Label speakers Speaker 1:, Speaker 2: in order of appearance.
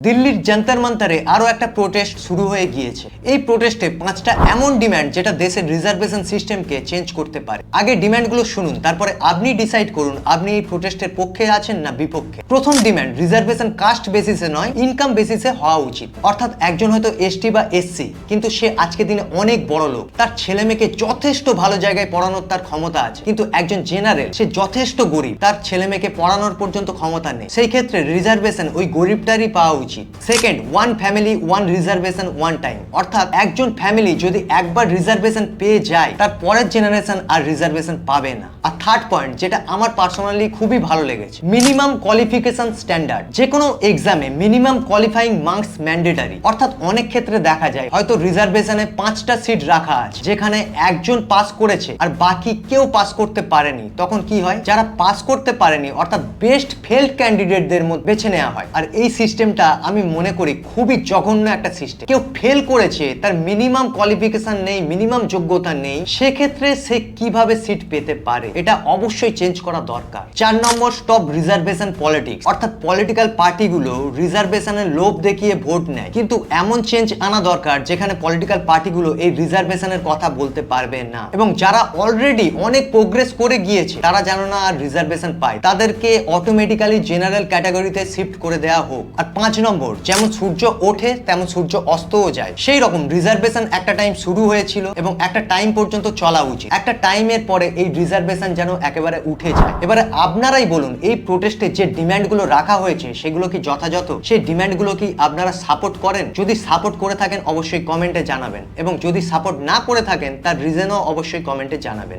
Speaker 1: দিল্লির যন্তর মন্তরে আরো একটা প্রোটেস্ট শুরু হয়ে গিয়েছে। এই প্রোটেস্টে 5টা এমন ডিমান্ড যেটা দেশের রিজার্ভেশন সিস্টেমকে চেঞ্জ করতে পারে। আগে ডিমান্ডগুলো শুনুন, তারপরে আপনি ডিসাইড করুন আপনি এই প্রোটেস্টের পক্ষে আছেন না বিপক্ষে। প্রথম ডিমান্ড, রিজার্ভেশন কাস্ট বেসিসে নয় ইনকাম বেসিসে হওয়া উচিত। অর্থাৎ একজন হয়তো এসটি বা এসসি, কিন্তু সে আজকে দিনে অনেক বড় লোক, তার ছেলে মেয়েকে যথেষ্ট ভালো জায়গায় পড়ানোর তার ক্ষমতা আছে, কিন্তু একজন জেনারেল সে যথেষ্ট গরিব, তার ছেলে মেয়েকে পড়ানোর পর্যন্ত ক্ষমতা নেই। সেই ক্ষেত্রে রিজার্ভেশন ওই গরিবটারই পাওয়া উচিত। Second, one family one reservation one time. অর্থাৎ একজন ফ্যামিলি যদি একবার রিজার্ভেশন পেয়ে যায়, তার পরের জেনারেশন আর রিজার্ভেশন পাবে না। আর থার্ড পয়েন্ট, যেটা আমার পার্সোনালি খুবই ভালো লেগেছে, মিনিমাম কোয়ালিফিকেশন স্ট্যান্ডার্ড। যে কোনো এক্সামে মিনিমাম কোয়ালিফাইং মার্কস ম্যান্ডেটারি। অর্থাৎ অনেক ক্ষেত্রে দেখা যায় হয়তো রিজার্ভেশনে 5টা সিট রাখা আছে, যেখানে একজন পাস করেছে আর বাকি কেউ পাস করতে পারেনি। তখন কি হয়, যারা পাস করতে পারেনি অর্থাৎ বেস্ট ফেল্ড ক্যান্ডিডেটদের মধ্যে বেছে নেওয়া হয়। আর এই সিস্টেমটা আমি মনে করি খুবই জঘন্য একটা সিস্টেম। কেউ ফেল করেছে, তার মিনিমাম কোয়ালিফিকেশন নেই, মিনিমাম যোগ্যতা নেই, সেক্ষেত্রে সে কিভাবে সিট পেতে পারে? এটা অবশ্যই চেঞ্জ করা দরকার। 4 নম্বর, স্টপ রিজার্ভেশন পলিটিক্স। অর্থাৎ পলিটিক্যাল পার্টিগুলো রিজার্ভেশনের লোভ দেখিয়ে ভোট নেয়, কিন্তু এমন চেঞ্জ আনা দরকার যেখানে পলিটিক্যাল পার্টিগুলো এই রিজার্ভেশনের কথা বলতে পারবে না, এবং যারা অলরেডি অনেক প্রোগ্রেস করে গিয়েছে তারা যেন না আর রিজার্ভেশন পায়, তাদেরকে অটোমেটিক্যালি জেনারেল ক্যাটাগরিতে শিফট করে দেওয়া হোক। আর 5 নম্বর, যেমন সূর্য ওঠে তেমন সূর্য অস্তও যায়, সেই রকম রিজার্ভেশন একটা টাইম শুরু হয়েছিল এবং একটা টাইম পর্যন্ত চলা উচিত। একটা টাইমের পরে এই রিজার্ভেশন যেন একেবারে উঠে যায়। এবারে আপনারাই বলুন, এই প্রোটেস্টে যে ডিমান্ডগুলো রাখা হয়েছে সেগুলো কি যথাযথ? সেই ডিমান্ডগুলো কি আপনারা সাপোর্ট করেন? যদি সাপোর্ট করে থাকেন অবশ্যই কমেন্টে জানাবেন, এবং যদি সাপোর্ট না করে থাকেন তার রিজনও অবশ্যই কমেন্টে জানাবেন।